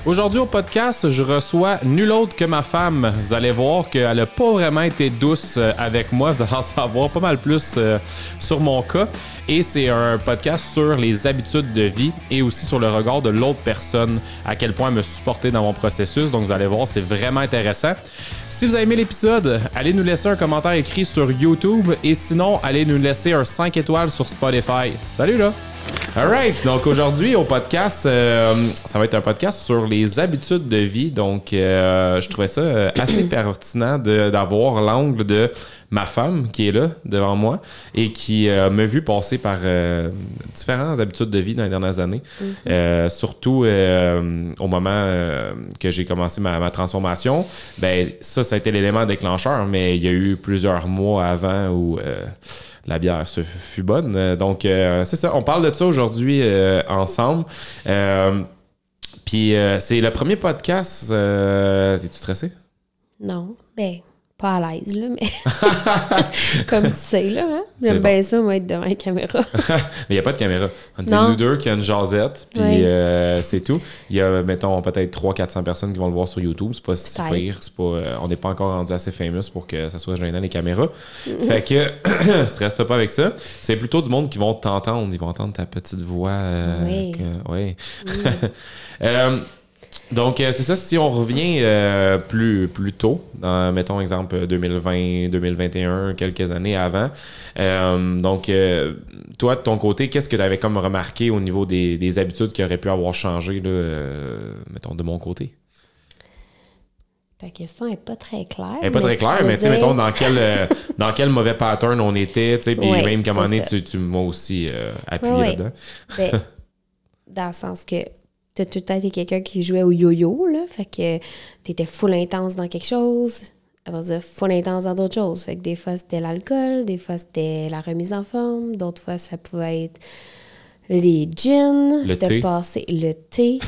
Aujourd'hui au podcast, je reçois nul autre que ma femme. Vous allez voir qu'elle n'a pas vraiment été douce avec moi. Vous allez en savoir pas mal plus sur mon cas. Et c'est un podcast sur les habitudes de vie et aussi sur le regard de l'autre personne, à quel point elle me supportait dans mon processus. Donc vous allez voir, c'est vraiment intéressant. Si vous avez aimé l'épisode, allez nous laisser un commentaire écrit sur YouTube et sinon, allez nous laisser un 5 étoiles sur Spotify. Salut là! Alright, donc aujourd'hui au podcast, ça va être un podcast sur les habitudes de vie. Donc je trouvais ça assez pertinent d'avoir l'angle de ma femme qui est là devant moi et qui m'a vu passer par différentes habitudes de vie dans les dernières années. Surtout au moment que j'ai commencé ma transformation, ben ça a été l'élément déclencheur, mais il y a eu plusieurs mois avant où la bière fut bonne. Donc, c'est ça. On parle de ça aujourd'hui ensemble. Puis, c'est le premier podcast. T'es-tu stressé? Non. Ben, pas à l'aise, là, mais comme tu sais, là, hein? J'aime bien ça, moi, être devant la caméra. Mais il n'y a pas de caméra. On est nous deux qui a une jasette, puis c'est tout. Il y a, mettons, peut-être 300-400 personnes qui vont le voir sur YouTube. C'est pas si pire. C'est pas, on n'est pas encore rendu assez famous pour que ça soit gênant, les caméras. Fait que, stresse-toi pas avec ça. C'est plutôt du monde qui vont t'entendre. Ils vont entendre ta petite voix. Donc, c'est ça, si on revient plus tôt, dans, mettons, exemple, 2020, 2021, quelques années avant. Donc, toi, de ton côté, qu'est-ce que tu avais comme remarqué au niveau des habitudes qui auraient pu avoir changé, là, mettons, de mon côté? Ta question n'est pas très claire. Elle n'est pas très claire, mais tu sais, mettons, dans quel mauvais pattern on était, tu sais, puis même qu'à un moment donné, tu m'as aussi appuyé là-dedans. Ben, dans le sens que t'as tout le temps été quelqu'un qui jouait au yo-yo, là. Fait que t'étais full intense dans quelque chose, après ça, full intense dans d'autres choses. Fait que des fois, c'était l'alcool, des fois, c'était la remise en forme, d'autres fois, ça pouvait être les gins. Le thé. Le thé.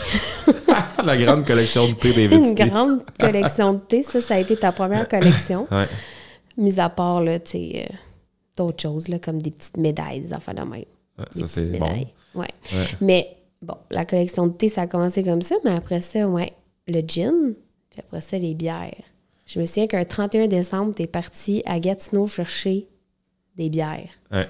La grande collection de thé des petits. Une grande collection de thé. Ça a été ta première collection. Ouais. Mis à part, là, tu sais, d'autres choses, là, comme des petites médailles, des affaires de même. Ouais, ça, c'est médailles. Bon. Ouais. Mais bon, la collection de thé, ça a commencé comme ça, mais après ça, le gin, puis après ça, les bières. Je me souviens qu'un 31 décembre, t'es parti à Gatineau chercher des bières. Ouais.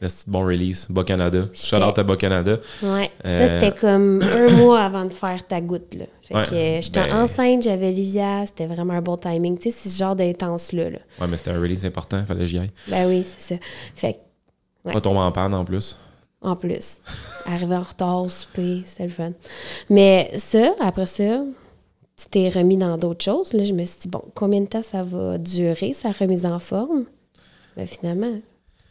C'est bon release. Bas-Canada. Shout-out à Bas-Canada. Ouais. Ça, c'était comme un mois avant de faire ta goutte, là. Fait que j'étais enceinte, j'avais Olivia, c'était vraiment un bon timing. Tu sais, c'est ce genre d'intense-là. Là. Ouais, mais c'était un release important, fallait que j'y aille. Ben oui, c'est ça. Fait que, Pas tomber en panne en plus. En plus. Arriver en retard, souper, c'était le fun. Mais ça, après ça, tu t'es remis dans d'autres choses. Là, je me suis dit, bon, combien de temps ça va durer, sa remise en forme? Ben finalement,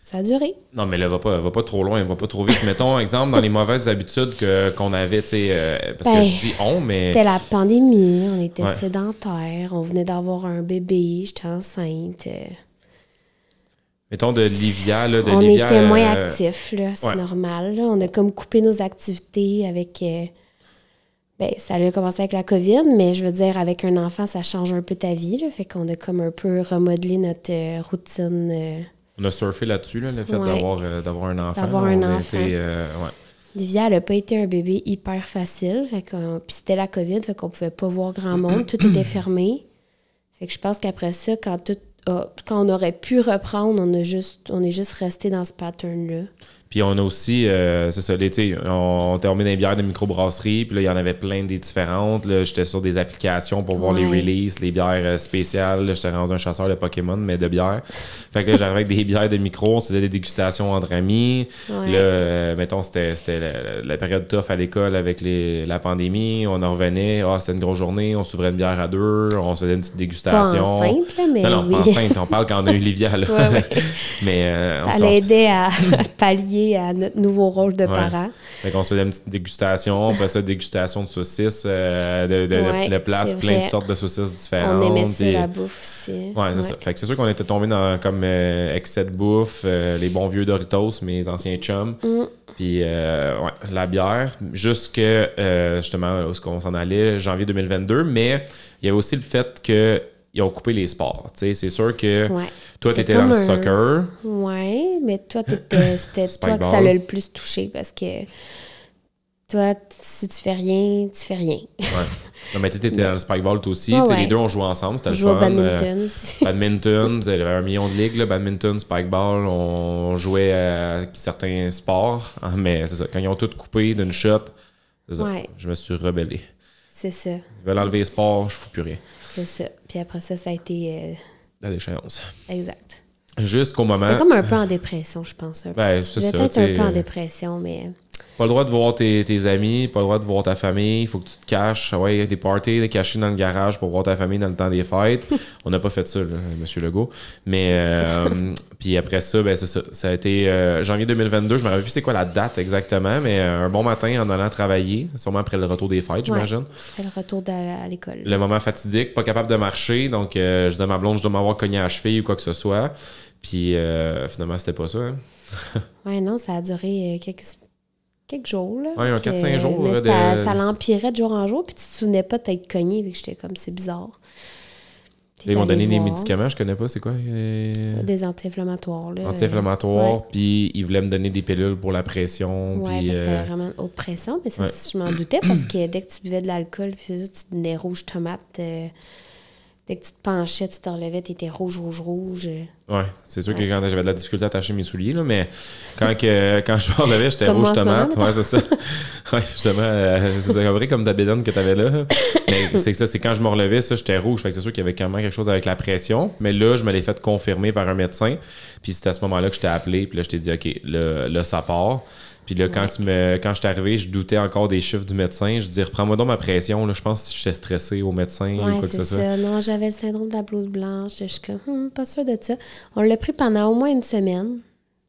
ça a duré. Non, mais là, va pas trop loin, va pas trop vite. Mettons, exemple, dans les mauvaises habitudes qu'on avait, tu sais, parce que je dis on, mais... C'était la pandémie, on était sédentaires, on venait d'avoir un bébé, j'étais enceinte. Mettons de Livia, là, on était moins actifs, là, c'est normal. Là. On a comme coupé nos activités avec... ça a commencé avec la COVID, mais je veux dire, avec un enfant, ça change un peu ta vie. Là, fait qu'on a comme un peu remodelé notre routine. On a surfé là-dessus, là, le fait d'avoir un enfant. D'avoir un enfant. Livia, elle n'a pas été un bébé hyper facile. Puis c'était la COVID, fait qu'on pouvait pas voir grand monde. Tout était fermé. Fait que je pense qu'après ça, quand on aurait pu reprendre, on est juste resté dans ce pattern-là. Puis on a aussi, c'est ça, l'été, on termine des bières de microbrasserie, puis là, il y en avait plein des différentes. Là, j'étais sur des applications pour voir les releases, les bières spéciales. Là, j'étais rendu un chasseur de Pokémon, mais de bières. Fait que là, j'arrivais avec des bières de micro, on faisait des dégustations entre amis. Là, mettons, c'était la période tough à l'école avec la pandémie. On en revenait, c'était une grosse journée, on s'ouvrait une bière à deux, on se faisait une petite dégustation. Pas enceinte, là, mais non, pas enceinte, on parle quand on a eu Livia, là. Mais ça l'aidait à pallier à notre nouveau rôle de parent. Fait qu'on se faisait une petite dégustation, après ça, dégustation de saucisses, de place, plein de sortes de saucisses différentes. On aimait ça, la bouffe aussi. Ouais, c'est ça. Fait que c'est sûr qu'on était tombé dans comme excès de bouffe, les bons vieux Doritos, mes anciens chums. Puis la bière, jusque justement où on s'en allait, janvier 2022, mais il y avait aussi le fait que ils ont coupé les sports. C'est sûr que toi, tu étais dans le soccer. Oui, mais toi, c'était toi que ça l'a le plus touché parce que toi, si tu fais rien, tu fais rien. Ouais. Non, mais tu étais dans le spikeball toi aussi. Ouais. Les deux, on jouait ensemble, c'était le fun. On jouait au badminton aussi. Badminton, vous avez 1 million de ligues, là, badminton, spikeball, on jouait à certains sports, mais c'est ça, quand ils ont tout coupé d'une shot, c'est ça, je me suis rebellé. C'est ça. Ils veulent enlever les sports, je ne fous plus rien. C'est ça. Puis après ça, ça a été... La déchéance. Exact. Jusqu'au moment... T'es comme un peu en dépression, je pense. Ben, c'est ça. Peut-être un peu en dépression, mais... Pas le droit de voir tes amis, pas le droit de voir ta famille, il faut que tu te caches. Ouais, il y a des parties, des cachés dans le garage pour voir ta famille dans le temps des fêtes. On n'a pas fait ça, là, M. Legault. Mais, puis après ça, ben c'est ça. Ça a été janvier 2022, je me rappelle plus c'est quoi la date exactement, mais un bon matin en allant travailler, sûrement après le retour des fêtes, j'imagine. C'est le retour à l'école. Le moment fatidique, pas capable de marcher, donc je disais à ma blonde, je dois m'avoir cogné à la cheville ou quoi que ce soit. Puis finalement, c'était pas ça. Hein? Ouais, non, ça a duré quelques jours. Là, un 4-5 jours. Mais ça l'empirait de jour en jour, puis tu te souvenais pas de t'être cogné, puis j'étais comme, c'est bizarre. Ils m'ont donné des médicaments, je connais pas, c'est quoi? Des anti-inflammatoires. Anti-inflammatoires, puis ils voulaient me donner des pilules pour la pression. Oui, parce que c'était vraiment haute pression, mais ça, je m'en doutais, parce que dès que tu buvais de l'alcool, puis ça, tu devenais rouge tomate. Dès que tu te penchais, tu te relevais, tu étais rouge. Ouais, c'est sûr que quand j'avais de la difficulté à attacher mes souliers, là, mais quand je me relevais, j'étais rouge tomate. Ouais, c'est ça. Ouais, justement, c'est à peu près comme ta bédaine que t'avais là. Mais c'est ça, c'est quand je me relevais, ça, j'étais rouge. Fait que c'est sûr qu'il y avait quand même quelque chose avec la pression. Mais là, je me l'ai fait confirmer par un médecin. Puis c'est à ce moment-là que je t'ai appelé. Puis là, je t'ai dit, OK, là ça part. Puis là, quand je suis arrivé, je doutais encore des chiffres du médecin. Je dis, reprends-moi donc ma pression. Là, je pense que j'étais stressée au médecin ou quoi que ce soit. Ouais, c'est ça. Non, j'avais le syndrome de la blouse blanche. Je suis comme, pas sûre de ça. On l'a pris pendant au moins une semaine.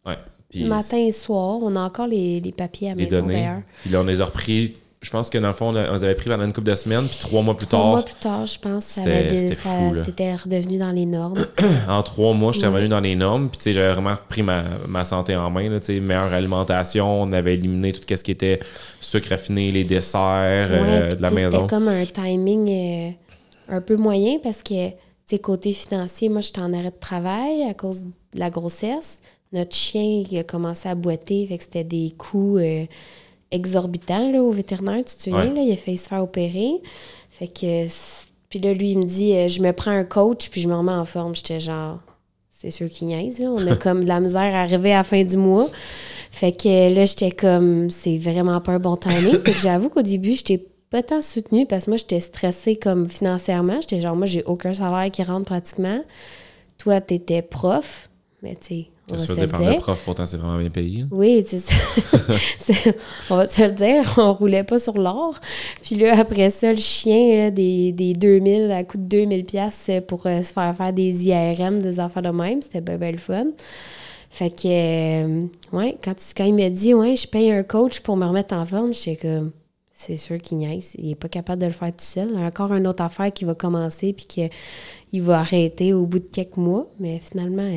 Ouais. Puis matin et soir. On a encore les papiers à la maison, d'ailleurs. Puis là, on les a repris. Je pense que dans le fond, on les avait pris pendant une couple de semaines. Puis 3 mois plus tard. 3 mois plus tard, je pense, t'étais redevenu dans les normes. En 3 mois, j'étais revenu dans les normes. Puis, tu sais, j'avais vraiment repris ma santé en main. Là, meilleure alimentation. On avait éliminé tout ce qui était sucre raffiné, les desserts de la maison. C'était comme un timing un peu moyen parce que, tu sais, côté financier, moi, j'étais en arrêt de travail à cause de la grossesse. Notre chien, il a commencé à boiter. Fait que c'était des coûts exorbitant là, au vétérinaire, tu te souviens, là, il a failli se faire opérer. Fait que... Puis là, lui, il me dit, je me prends un coach, puis je me remets en forme. J'étais genre, c'est sûr qu'il niaise, là. On a comme de la misère à arriver à la fin du mois. Fait que là, j'étais comme, c'est vraiment pas un bon timing. Fait que j'avoue qu'au début, j'étais pas tant soutenue, parce que moi, j'étais stressée comme financièrement. J'étais genre, moi, j'ai aucun salaire qui rentre pratiquement. Toi, t'étais prof, mais tu sais... On va se le dire. Le prof, pourtant, c'est vraiment bien payé. Oui, c'est ça. On va se le dire, on roulait pas sur l'or. Puis là, après ça, le chien, là, des 2000, à coût de 2000 pièces pour se faire des IRM, des affaires de même. C'était bien le fun. Fait que, quand il m'a dit, je paye un coach pour me remettre en forme, j'étais comme, c'est sûr qu'il niaise. Il est pas capable de le faire tout seul. Encore une autre affaire qui va commencer puis qu'il va arrêter au bout de quelques mois. Mais finalement...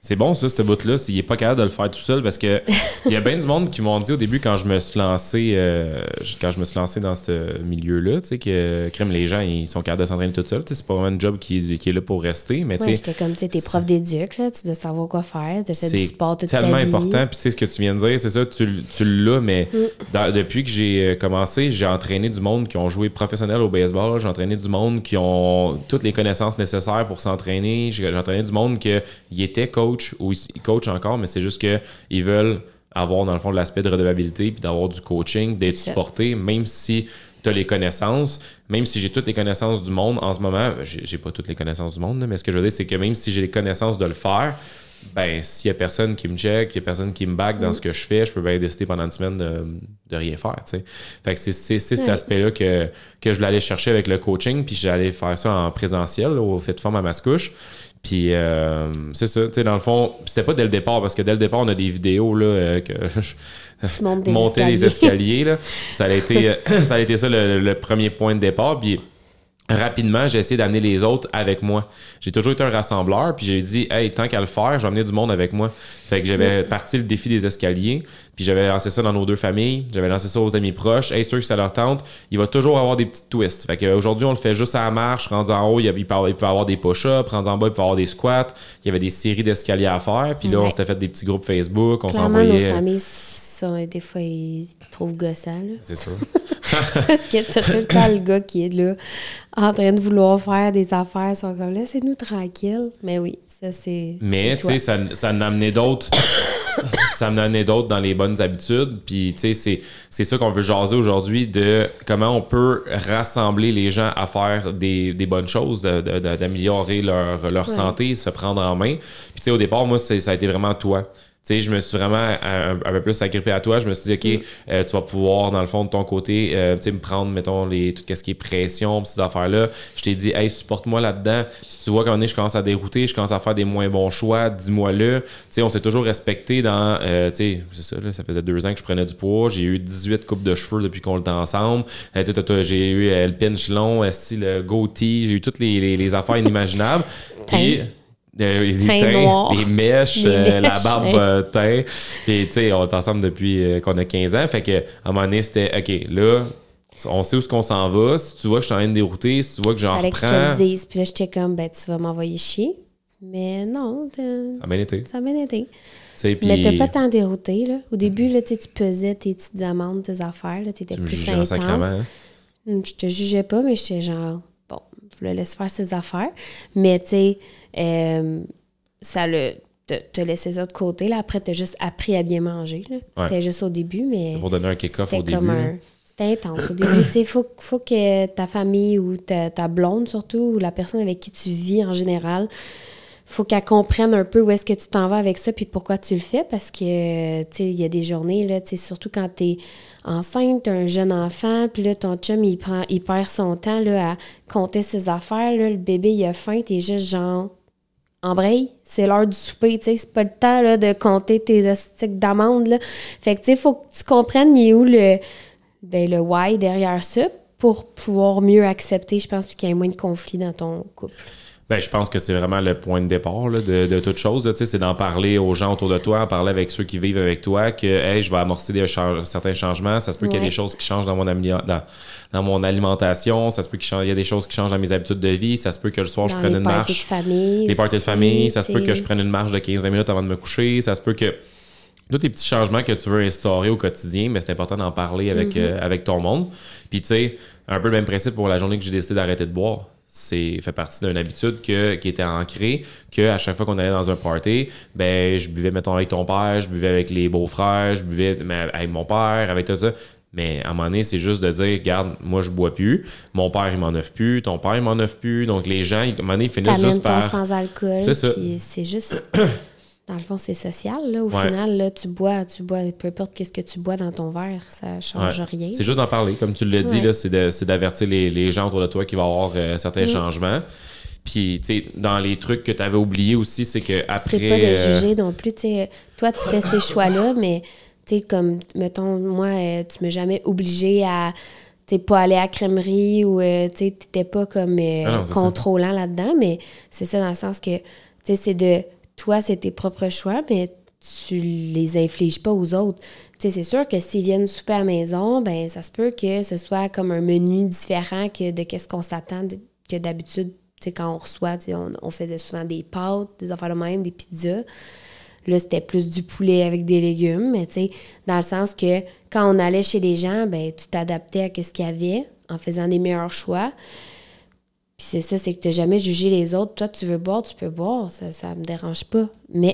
C'est bon, ça, ce bout-là. Il n'est pas capable de le faire tout seul parce que il y a bien du monde qui m'ont dit au début quand je me suis lancé dans ce milieu-là, tu sais, que les gens, ils sont capables de s'entraîner tout seuls. C'est pas vraiment un job qui est là pour rester. Mais j'étais comme, tu sais, t'es prof d'éduc, là, tu dois savoir quoi faire, tu fais du sport toute ta vie. C'est tellement important. Puis, tu sais, ce que tu viens de dire, c'est ça, tu l'as, mais depuis que j'ai commencé, j'ai entraîné du monde qui ont joué professionnel au baseball. J'ai entraîné du monde qui ont toutes les connaissances nécessaires pour s'entraîner. J'ai entraîné du monde qui était coach ou ils coachent encore, mais c'est juste qu'ils veulent avoir, dans le fond, de l'aspect de redevabilité puis d'avoir du coaching, d'être supporté, même si tu as les connaissances, même si j'ai toutes les connaissances du monde en ce moment, j'ai pas toutes les connaissances du monde, là, mais ce que je veux dire, c'est que même si j'ai les connaissances de le faire, ben s'il y a personne qui me check, il y a personne qui me back dans ce que je fais, je peux bien décider pendant une semaine de rien faire, tu sais. Fait que c'est cet aspect-là que je voulais aller chercher avec le coaching, puis j'allais faire ça en présentiel, là, au Fit Form à Mascouche. Puis c'est ça, tu sais, dans le fond, c'était pas dès le départ, parce que dès le départ, on a des vidéos là, que je montais les escaliers. Là. Ça a été ça le premier point de départ. Puis rapidement, j'ai essayé d'amener les autres avec moi. J'ai toujours été un rassembleur, puis j'ai dit, hey, tant qu'à le faire, je vais amener du monde avec moi. Fait que j'avais parti le défi des escaliers, puis j'avais lancé ça dans nos 2 familles, j'avais lancé ça aux amis proches. Hey, ceux que ça leur tente, il va toujours avoir des petits twists. Fait qu'aujourd'hui, on le fait juste à la marche. Rendu en haut, il peut avoir des push-ups. Rendu en bas, il peut avoir des squats. Il y avait des séries d'escaliers à faire. Puis là, on s'était fait des petits groupes Facebook. On s'envoyait. des fois, ils te trouvent gossant, là. C'est ça. Parce que t'as tout le temps le gars qui est là, en train de vouloir faire des affaires. Ils sont comme, laissez-nous tranquille. Mais oui, ça, c'est. Mais, tu sais, ça en a amené d'autres. Ça m'a amené d'autres dans les bonnes habitudes. Puis, tu sais, c'est ça qu'on veut jaser aujourd'hui, de comment on peut rassembler les gens à faire des bonnes choses, d'améliorer leur santé, se prendre en main. Puis, tu sais, au départ, moi, ça a été vraiment toi. Tu sais, je me suis vraiment un peu plus agrippé à toi. Je me suis dit, OK, tu vas pouvoir, dans le fond, de ton côté, tu sais, me prendre, mettons, tout ce qui est pression, ces affaires-là. Je t'ai dit, hey, supporte-moi là-dedans. Si tu vois qu'à un moment donné, je commence à dérouter, je commence à faire des moins bons choix, dis-moi-le. Tu sais, on s'est toujours respecté dans, tu sais, c'est ça, là, ça faisait 2 ans que je prenais du poids. J'ai eu 18 coupes de cheveux depuis qu'on était ensemble. J'ai eu le pinch long, le goatee, j'ai eu toutes les affaires inimaginables. Puis, les mèches, la barbe teint. Puis, tu sais, on est ensemble depuis qu'on a 15 ans. Fait que, à un moment donné, c'était OK, là, on sait où est-ce qu'on s'en va. Si tu vois que je suis en train de dérouter, si tu vois que j'en reprends. Fallait que je te le dise. Puis là, j'étais comme, ben, tu vas m'envoyer chier. Mais non. Ça a bien été. Ça a bien été. Pis... Mais t'as pas tant dérouté, là. Au début, là, tu pesais tes petites amandes, tes affaires, là. T'étais plus intense. Hein? Je te jugeais pas, mais j'étais genre, bon, je le laisse faire ses affaires. Mais, tu sais, ça t'as laissé ça de côté. Là. Après, t'as juste appris à bien manger. C'était juste au début, mais... C'est pour donner un kick-off au début. C'était intense. Au début, tu sais, faut que ta famille ou ta blonde, surtout, ou la personne avec qui tu vis en général, faut qu'elle comprenne un peu où est-ce que tu t'en vas avec ça puis pourquoi tu le fais. Parce que, tu sais, il y a des journées, là, tu sais, surtout quand t'es enceinte, t'as un jeune enfant, puis là, ton chum, il perd son temps, là, à compter ses affaires, là, le bébé, il a faim, t'es juste genre... Embraye, c'est l'heure du souper, tu sais, c'est pas le temps là, de compter tes astiques d'amandes, là. Fait que, tu sais, faut que tu comprennes il est où le why derrière ça pour pouvoir mieux accepter, je pense, puis qu'il y ait moins de conflits dans ton couple. Ben, je pense que c'est vraiment le point de départ là, de toute chose. Là, c'est d'en parler aux gens autour de toi, en parler avec ceux qui vivent avec toi, que hey, je vais amorcer certains changements. Ça se peut qu'il y ait des choses qui changent dans mon alimentation. Ça se peut qu'il y a des choses qui changent dans mes habitudes de vie. Ça se peut que le soir, je prenne une marche. Les parties de famille. Ça se peut que je prenne une marche de 15-20 minutes avant de me coucher. Ça se peut que... Tous les petits changements que tu veux instaurer au quotidien, mais c'est important d'en parler avec ton monde. Puis, tu sais, un peu le même principe pour la journée que j'ai décidé d'arrêter de boire. C'est fait partie d'une habitude qui était ancrée, qu'à chaque fois qu'on allait dans un party, ben je buvais, mettons, avec ton père, je buvais avec les beaux-frères, je buvais avec mon père, avec tout ça. Mais à un moment donné, c'est juste de dire, regarde, moi, je bois plus, mon père, il m'en offre plus, ton père, il m'en offre plus. Donc, les gens, à un moment donné, ils finissent juste par... sans alcool, c'est ça. Puis c'est juste... Dans le fond, c'est social. Là. Au final, là, tu bois, peu importe ce que tu bois dans ton verre, ça change rien. C'est juste d'en parler. Comme tu l'as dit, là, c'est d'avertir les gens autour de toi qu'il va y avoir certains changements. Puis, tu sais, dans les trucs que tu avais oubliés aussi, c'est qu'après... C'est pas de juger non plus. T'sais, toi, tu fais ces choix-là, mais, tu sais, comme, mettons, moi, tu m'as jamais obligé à... Tu sais, pas aller à la crèmerie ou, tu sais, t'étais pas comme contrôlant là-dedans, mais c'est ça dans le sens que, tu sais, c'est de... Toi, c'est tes propres choix, mais tu les infliges pas aux autres. Tu sais, c'est sûr que s'ils viennent souper à la maison, ben ça se peut que ce soit comme un menu différent que de qu'est-ce qu'on s'attend que d'habitude, tu sais, quand on reçoit, tu sais, on faisait souvent des pâtes, des affaires de même, des pizzas. Là, c'était plus du poulet avec des légumes, mais tu sais, dans le sens que quand on allait chez les gens, ben tu t'adaptais à ce qu'il y avait en faisant des meilleurs choix. Puis c'est ça, c'est que tu n'as jamais jugé les autres. Toi, tu veux boire, tu peux boire. Ça me dérange pas. Mais...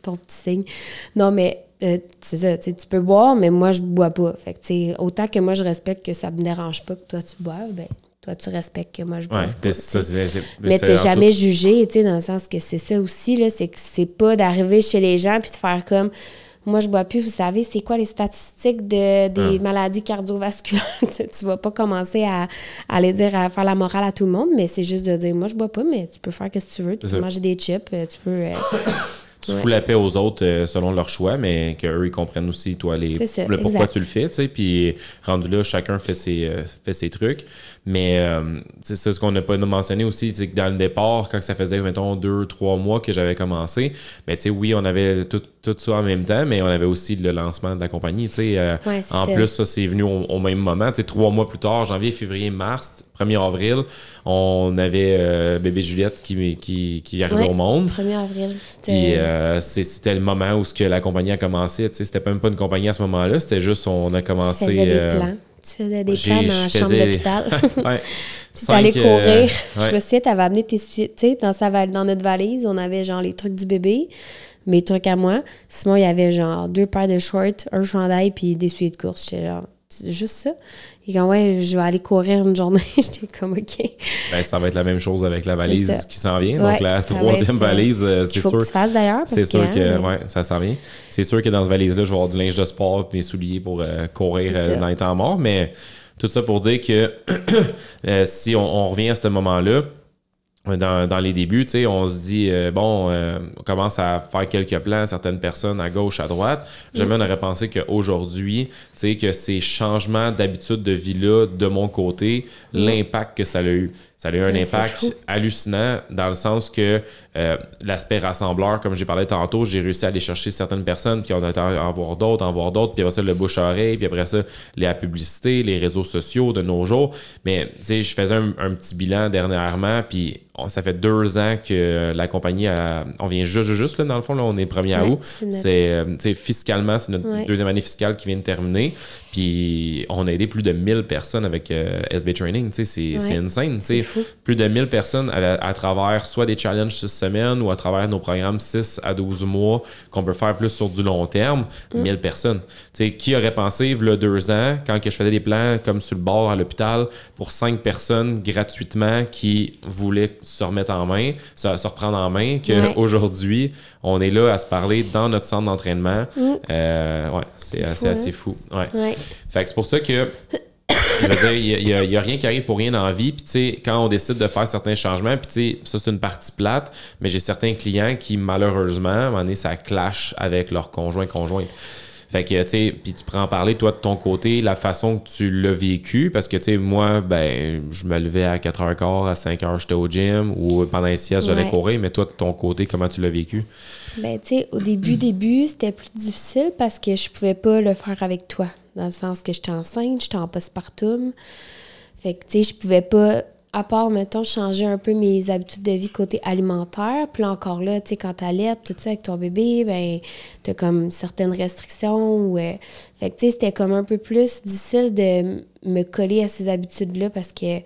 Ton petit signe. Non, mais c'est ça. Tu peux boire, mais moi, je bois pas. Fait que, autant que moi, je respecte que ça me dérange pas que toi, tu boives, ben toi, tu respectes que moi, je boive pas. Mais tu n'as jamais jugé, tu sais, dans le sens que c'est ça aussi, là, c'est que c'est pas d'arriver chez les gens puis de faire comme... Moi, je bois plus. Vous savez, c'est quoi les statistiques des maladies cardiovasculaires? Tu vas pas commencer à aller dire, à faire la morale à tout le monde, mais c'est juste de dire, moi, je bois pas, mais tu peux faire ce que tu veux. Tu peux manger des chips, tu peux... Tu fous la paix aux autres selon leur choix, mais qu'eux, ils comprennent aussi, toi, le pourquoi tu le fais, tu sais. Puis, rendu là, chacun fait ses trucs. Mais c'est ça, ce qu'on n'a pas mentionné aussi, c'est que dans le départ, quand ça faisait, mettons, 2-3 mois que j'avais commencé, ben, tu sais, oui, on avait tout tout ça en même temps, mais on avait aussi le lancement de la compagnie, tu sais. En plus, ça, c'est venu au même moment. Tu sais, 3 mois plus tard, janvier, février, mars, 1er avril, on avait bébé Juliette qui arrivait au monde. 1er avril. Puis c'était le moment où la compagnie a commencé. Tu sais, c'était même pas une compagnie à ce moment-là, c'était juste, on a commencé... Tu faisais des plans. Tu faisais des plans dans la chambre d'hôpital. Ouais. Tu allais courir. Je me souviens, tu avais amené tes... Tu sais, dans notre valise, on avait genre les trucs du bébé, mes trucs à moi. Simon, il y avait genre 2 paires de shorts, un chandail, puis des souliers de course. J'étais genre, c'est juste ça. Et quand, ouais, je vais aller courir une journée, j'étais comme, OK. Ben, ça va être la même chose avec la valise qui s'en vient. Ouais, donc, la 3e valise, c'est sûr. Il faut que tu fasses d'ailleurs. C'est sûr que, ouais, ça s'en vient. C'est sûr que dans cette valise-là, je vais avoir du linge de sport et mes souliers pour courir dans les temps morts. Mais tout ça pour dire que si on revient à ce moment-là, dans les débuts, tu sais, on se dit, on commence à faire quelques plans, certaines personnes à gauche, à droite. Jamais on aurait pensé qu'aujourd'hui, tu sais, que ces changements d'habitude de vie-là, de mon côté, l'impact que ça a eu. Ça a eu un impact hallucinant dans le sens que l'aspect rassembleur, comme j'ai parlé tantôt, j'ai réussi à aller chercher certaines personnes, puis on a en voir d'autres, puis après ça, le bouche-à-oreille, puis après ça, la publicité, les réseaux sociaux de nos jours. Mais, tu sais, je faisais un petit bilan dernièrement, puis ça fait 2 ans que la compagnie, on vient juste là, dans le fond, là, on est 1er août. C'est fiscalement, c'est notre 2e année fiscale qui vient de terminer. Puis on a aidé plus de 1000 personnes avec SB Training. C'est insane. Plus de 1000 personnes à travers soit des challenges 6 semaines ou à travers nos programmes 6 à 12 mois qu'on peut faire plus sur du long terme. 1000 personnes. T'sais, qui aurait pensé, il y a 2 ans, quand que je faisais des plans comme sur le bord à l'hôpital pour 5 personnes gratuitement qui voulaient se remettre en main, se reprendre en main, qu'aujourd'hui, on est là à se parler dans notre centre d'entraînement. C'est assez fou. Fait que c'est pour ça que je veux dire, il y a rien qui arrive pour rien dans la vie. Puis, tu sais, quand on décide de faire certains changements, puis, tu sais, ça, c'est une partie plate, mais j'ai certains clients qui, malheureusement, à un moment donné, ça clash avec leur conjointe. Fait que, tu sais, puis tu pourrais en parler, toi, de ton côté, la façon que tu l'as vécu, parce que, tu sais, moi, ben, je me levais à 4h15, à 5h, j'étais au gym, ou pendant les siestes, j'allais courir, mais toi, de ton côté, comment tu l'as vécu? Ben, tu sais, au début, c'était plus difficile parce que je pouvais pas le faire avec toi, dans le sens que j'étais enceinte, j'étais en postpartum. Fait que, tu sais, je pouvais pas, à part, mettons, changer un peu mes habitudes de vie côté alimentaire. Puis là, encore là, tu sais, quand t'allaites, tout ça avec ton bébé, ben t'as comme certaines restrictions. Fait que, tu sais, c'était comme un peu plus difficile de me coller à ces habitudes-là parce que,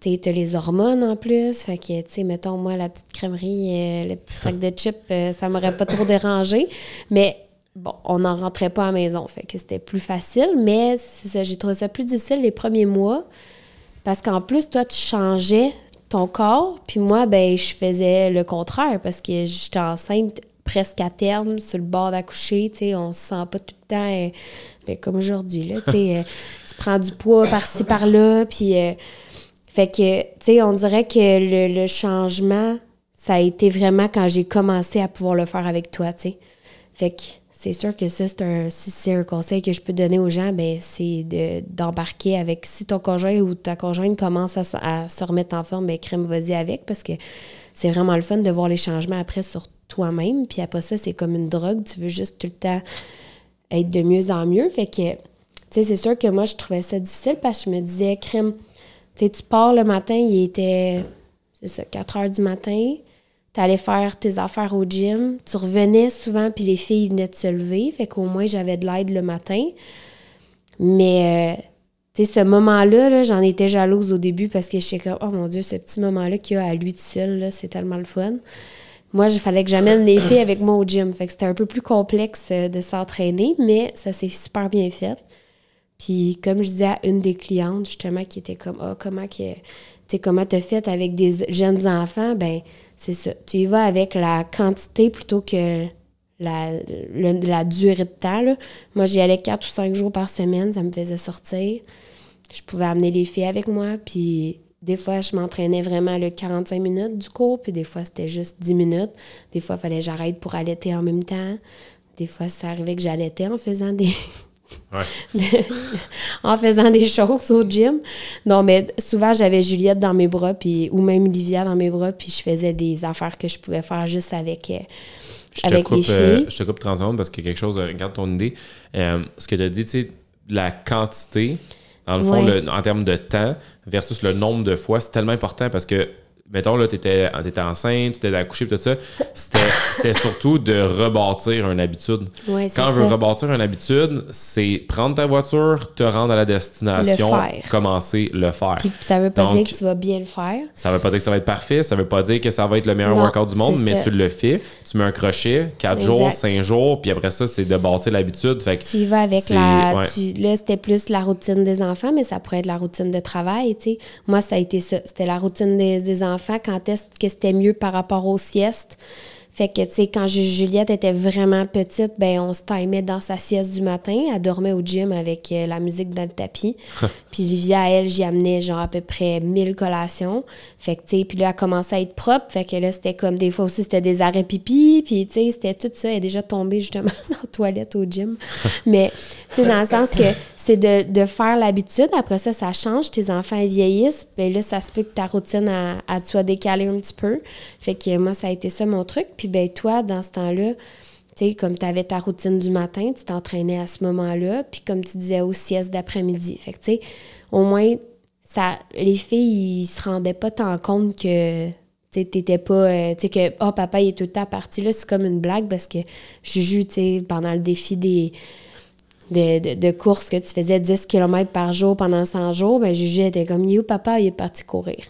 tu sais, t'as les hormones en plus. Fait que, tu sais, mettons, moi, la petite crèmerie, le petit sac de chips, ça m'aurait pas trop dérangé. Mais bon, on n'en rentrait pas à la maison. Fait que c'était plus facile. Mais c'est ça, j'ai trouvé ça plus difficile les premiers mois. Parce qu'en plus, toi, tu changeais ton corps, puis moi, ben je faisais le contraire parce que j'étais enceinte presque à terme, sur le bord d'accoucher, tu sais, on se sent pas tout le temps ben, comme aujourd'hui, là, tu sais, tu prends du poids par-ci, par-là, puis fait que, tu sais, on dirait que le changement, ça a été vraiment quand j'ai commencé à pouvoir le faire avec toi, tu sais. Fait que c'est sûr que ça, si c'est un conseil que je peux donner aux gens, ben c'est d'embarquer avec, si ton conjoint ou ta conjointe commence à se remettre en forme, ben crème, vas-y avec, parce que c'est vraiment le fun de voir les changements après sur toi-même. Puis après ça, c'est comme une drogue, tu veux juste tout le temps être de mieux en mieux. Fait que, tu sais, c'est sûr que moi, je trouvais ça difficile parce que je me disais, crème, tu sais, tu pars le matin, il était, c'est ça, 4 heures du matin. T'allais faire tes affaires au gym. Tu revenais souvent, puis les filles venaient de se lever. Fait qu'au moins, j'avais de l'aide le matin. Mais, tu sais, ce moment-là, là, j'en étais jalouse au début parce que j'étais comme, oh mon Dieu, ce petit moment-là qu'il y a à lui tout seul, là, c'est tellement le fun. Moi, il fallait que j'amène les filles avec moi au gym. Fait que c'était un peu plus complexe de s'entraîner, mais ça s'est super bien fait. Puis, comme je disais à une des clientes, justement, qui était comme, comment t'as fait avec des jeunes enfants? Ben, c'est ça. Tu y vas avec la quantité plutôt que la durée de temps, là. Moi, j'y allais 4 ou 5 jours par semaine. Ça me faisait sortir. Je pouvais amener les filles avec moi. Puis des fois, je m'entraînais vraiment le 45 minutes du cours. Puis des fois, c'était juste 10 minutes. Des fois, il fallait que j'arrête pour allaiter en même temps. Des fois, ça arrivait que j'allaitais en faisant des... en faisant des choses au gym. Non, mais souvent, j'avais Juliette dans mes bras, ou même Livia dans mes bras, puis je faisais des affaires que je pouvais faire juste avec avec les filles. Je te coupe 30 secondes parce qu'il y a quelque chose, regarde ton idée. Ce que tu as dit, tu sais, la quantité, dans le fond, en termes de temps versus le nombre de fois, c'est tellement important parce que, mettons, là, t'étais enceinte, tu t'étais accouchée, tout ça, c'était surtout de rebâtir une habitude. Ouais, quand on veut rebâtir une habitude, c'est prendre ta voiture, te rendre à la destination, commencer le faire. Puis ça veut pas dire que tu vas bien le faire. Ça veut pas dire que ça va être parfait, ça veut pas dire que ça va être le meilleur workout du monde, mais tu le fais, tu mets un crochet, 4 jours, 5 jours, puis après ça, c'est de bâtir l'habitude. Fait que tu y vas avec là, c'était plus la routine des enfants, mais ça pourrait être la routine de travail, tu sais. Moi, ça a été ça. C'était la routine des enfants. Quand est-ce que c'était mieux par rapport aux siestes. Fait que, tu sais, quand Juliette était vraiment petite, ben on se timait dans sa sieste du matin. Elle dormait au gym avec la musique dans le tapis. Puis Livia, elle, j'y amenais genre à peu près 1000 collations. Fait que, tu sais, puis là, elle commençait à être propre. Fait que là, c'était comme des fois aussi, c'était des arrêts pipi. Puis, tu sais, c'était tout ça. Elle est déjà tombée justement dans la toilette au gym. Mais, tu sais, dans le sens que c'est de faire l'habitude. Après ça, ça change. Tes enfants, ils vieillissent. Puis là, ça se peut que ta routine, elle soit décalée un petit peu. Fait que moi, ça a été ça mon truc. Puis, ben toi, dans ce temps-là, tu sais, comme tu avais ta routine du matin, tu t'entraînais à ce moment-là, puis comme tu disais, aux siestes d'après-midi. Fait que, tu sais, au moins, les filles, ils se rendaient pas tant compte que, tu sais, t'étais pas, tu sais, que, papa, il est tout le temps parti. Là, c'est comme une blague parce que Juju, tu sais, pendant le défi de course que tu faisais 10 km par jour pendant 100 jours, ben Juju était comme, il est où papa? Il est parti courir.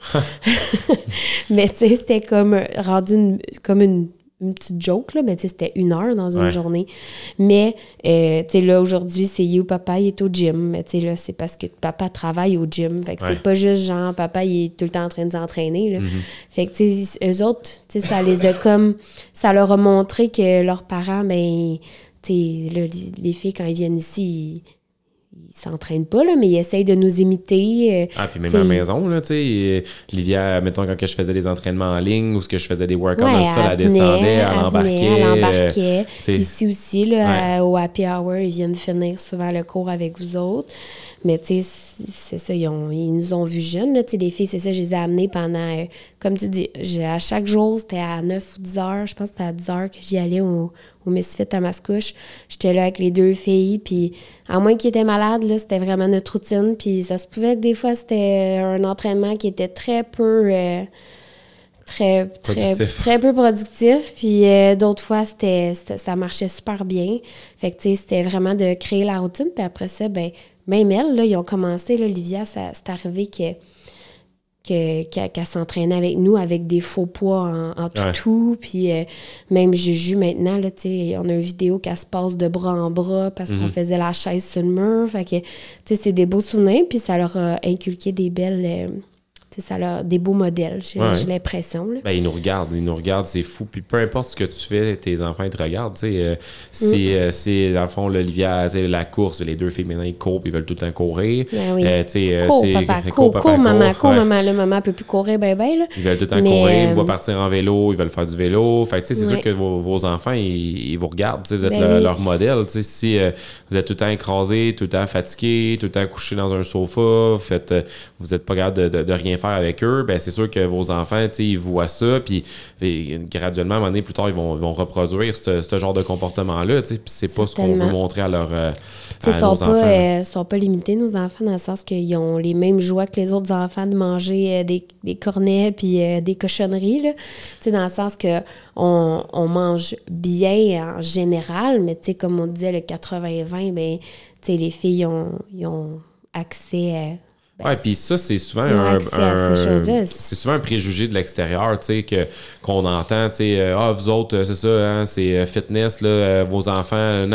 Mais, tu sais, c'était comme rendu comme une petite joke, là, mais tu sais, c'était 1 heure dans une journée. Mais, tu sais, là, aujourd'hui, c'est you, papa, il est au gym. Mais, tu sais, là, c'est parce que papa travaille au gym. Fait que c'est pas juste genre, papa, il est tout le temps en train de s'entraîner, là. Fait que, tu sais, eux autres, tu sais, ça les a comme... Ça leur a montré que leurs parents, ben, tu sais, là, les filles, quand ils viennent ici, ils s'entraînent pas, là, mais ils essayent de nous imiter. Puis même à la maison, là, tu sais, Livia, mettons, quand je faisais des entraînements en ligne ou que je faisais des workouts dans le sol, elle descendait, elle embarquait. Ici aussi, là, au Happy Hour, ils viennent finir souvent le cours avec vous autres. Mais, tu sais, c'est ça, ils nous ont vus jeunes, là, tu sais, les filles, c'est ça, je les ai amenées pendant, comme tu dis, à chaque jour, c'était à 9 ou 10 heures, je pense que c'était à 10 heures que j'y allais au Misfit à Mascouche. J'étais là avec les 2 filles, puis à moins qu'ils étaient malades, là, c'était vraiment notre routine, puis ça se pouvait que des fois, c'était un entraînement qui était très peu... très peu productif, puis d'autres fois, ça marchait super bien. Fait que, tu sais, c'était vraiment de créer la routine, puis après ça, ben même elle, là, ils ont commencé, là, Livia, c'est arrivé qu'elle s'entraînait avec nous avec des faux poids en toutou, puis même Juju, maintenant, là, tu sais, on a une vidéo qu'elle se passe de bras en bras parce qu'on faisait la chaise sur le mur, fait que, tu sais, c'est des beaux souvenirs, puis ça leur a inculqué des belles... ça a des beaux modèles, j'ai l'impression. Là. Ben, ils nous regardent, c'est fou. Puis peu importe ce que tu fais, tes enfants, ils te regardent. C'est dans le fond, l'Olivia, la course, les 2 filles, maintenant, ils courent, ils veulent tout le temps courir. Ben oui. Cours, maman. Là, maman ne peut plus courir, ben. Là. Ils veulent tout le temps courir, ils vont partir en vélo, ils veulent faire du vélo. Fait que, c'est sûr que vos enfants, ils vous regardent. Vous êtes leur modèle. Si vous êtes tout le temps écrasé, tout le temps fatigué, tout le temps couché dans un sofa, vous n'êtes pas capable de rien faire avec eux, ben c'est sûr que vos enfants, ils voient ça, puis graduellement, à un moment donné, plus tard, ils vont reproduire ce genre de comportement-là, puis c'est pas ce qu'on veut montrer à nos enfants. Ils sont pas limités, nos enfants, dans le sens qu'ils ont les mêmes joies que les autres enfants de manger des cornets puis des cochonneries, là. Dans le sens que on mange bien en général, mais comme on disait, le 80-20, ben, les filles ils ont accès à... Puis ça, c'est souvent c'est souvent un préjugé de l'extérieur, qu'on entend, vous autres, c'est ça, hein, c'est fitness, là, vos enfants,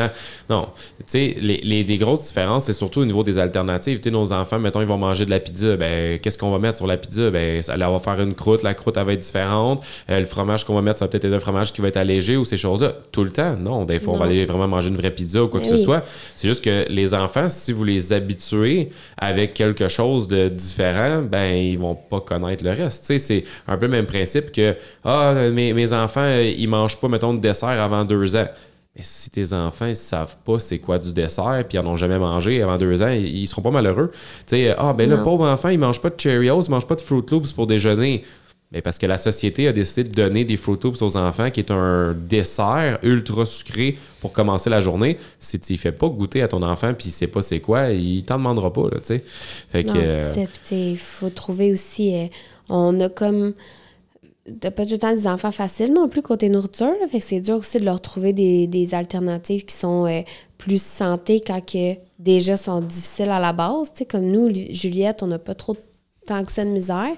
non. Les grosses différences, c'est surtout au niveau des alternatives. Nos enfants, mettons, ils vont manger de la pizza, ben, qu'est-ce qu'on va mettre sur la pizza? Ben, elle va faire une croûte, la croûte, elle va être différente. Le fromage qu'on va mettre, ça va peut-être être un fromage qui va être allégé ou ces choses-là. Tout le temps, non. Des fois, on va aller vraiment manger une vraie pizza ou quoi que ce soit. C'est juste que les enfants, si vous les habituez avec quelque chose de différent, ben ils vont pas connaître le reste. C'est un peu le même principe que mes enfants, ils mangent pas, mettons, de dessert avant 2 ans. Mais si tes enfants, ils savent pas c'est quoi du dessert, puis ils n'en ont jamais mangé avant 2 ans, ils seront pas malheureux. Le pauvre enfant, il mange pas de Cheerios, il mange pas de Fruit Loops pour déjeuner. Ben parce que la société a décidé de donner des Fruit Loops aux enfants, qui est un dessert ultra sucré pour commencer la journée. Si tu ne fais pas goûter à ton enfant puis il ne sait pas c'est quoi, il t'en demandera pas, là, tu sais. Fait non, c'est ça. Puis il faut trouver aussi... on a comme... T'as pas tout le temps des enfants faciles non plus côté nourriture, là, fait que c'est dur aussi de leur trouver des alternatives qui sont plus santé quand que déjà sont difficiles à la base. Tu sais, comme nous, Juliette, on n'a pas trop tant que ça de misère.